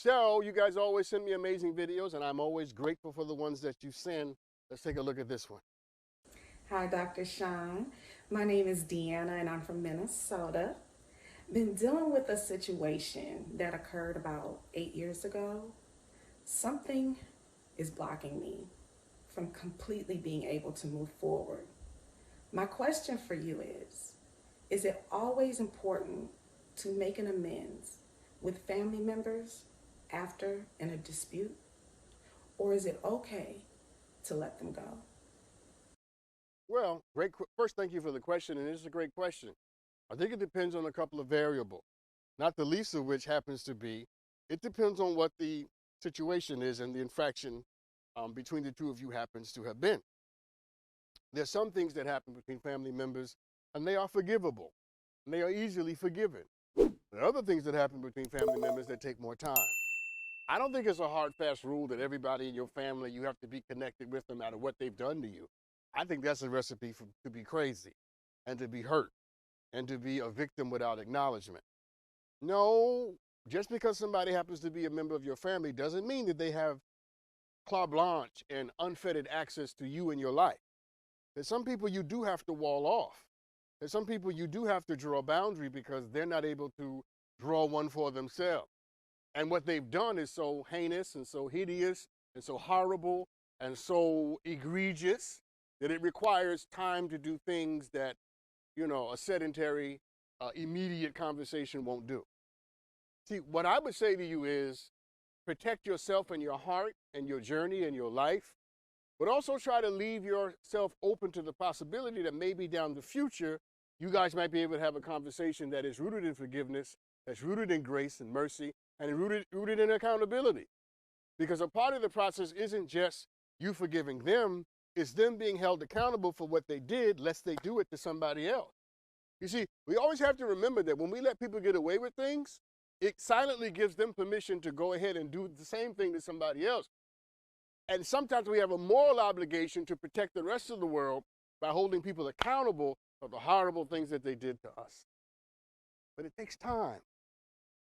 So you guys always send me amazing videos, and I'm always grateful for the ones that you send. Let's take a look at this one. Hi, Dr. Sean. My name is Deanna and I'm from Minnesota. Been dealing with a situation that occurred about 8 years ago. Something is blocking me from completely being able to move forward. My question for you is it always important to make an amends with family members after in a dispute? Or is it okay to let them go? Well, first, thank you for the question, and it's a great question. I think it depends on a couple of variables, not the least of which happens to be it depends on what the situation is and the infraction between the two of you happens to have been. There's some things that happen between family members, and they are forgivable, and they are easily forgiven. There are other things that happen between family members that take more time. I don't think it's a hard, fast rule that everybody in your family, you have to be connected with no matter what they've done to you. I think that's a recipe to be crazy and to be hurt and to be a victim without acknowledgement. No, just because somebody happens to be a member of your family doesn't mean that they have carte blanche and unfettered access to you in your life. There's some people you do have to wall off. There's some people you do have to draw a boundary because they're not able to draw one for themselves. And what they've done is so heinous and so hideous and so horrible and so egregious that it requires time to do things that, a sedentary, immediate conversation won't do. See, what I would say to you is protect yourself and your heart and your journey and your life, but also try to leave yourself open to the possibility that maybe down the future, you guys might be able to have a conversation that is rooted in forgiveness, that's rooted in grace and mercy, and rooted in accountability. Because a part of the process isn't just you forgiving them, it's them being held accountable for what they did, lest they do it to somebody else. You see, we always have to remember that when we let people get away with things, it silently gives them permission to go ahead and do the same thing to somebody else. And sometimes we have a moral obligation to protect the rest of the world by holding people accountable for the horrible things that they did to us. But it takes time.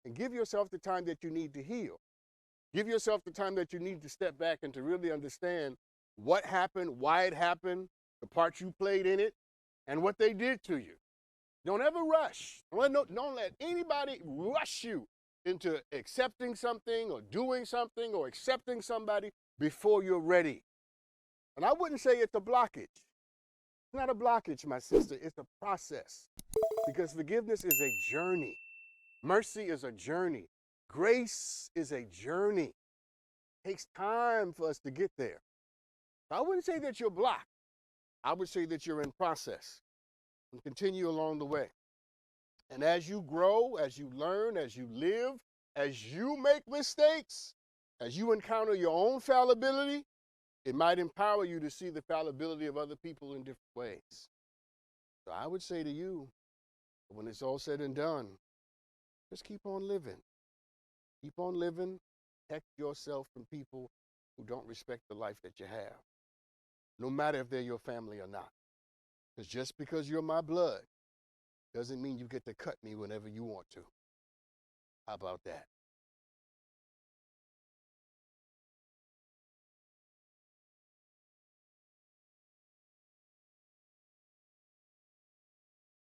And give yourself the time that you need to heal. Give yourself the time that you need to step back and to really understand what happened, why it happened, the part you played in it, and what they did to you. Don't ever rush. Don't let anybody rush you into accepting something or doing something or accepting somebody before you're ready. And I wouldn't say it's a blockage. It's not a blockage, my sister. It's a process. Because forgiveness is a journey. Mercy is a journey. Grace is a journey. It takes time for us to get there. I wouldn't say that you're blocked. I would say that you're in process and continue along the way. And as you grow, as you learn, as you live, as you make mistakes, as you encounter your own fallibility, it might empower you to see the fallibility of other people in different ways. So I would say to you, when it's all said and done, just keep on living. Keep on living. Protect yourself from people who don't respect the life that you have, no matter if they're your family or not. Because just because you're my blood doesn't mean you get to cut me whenever you want to. How about that?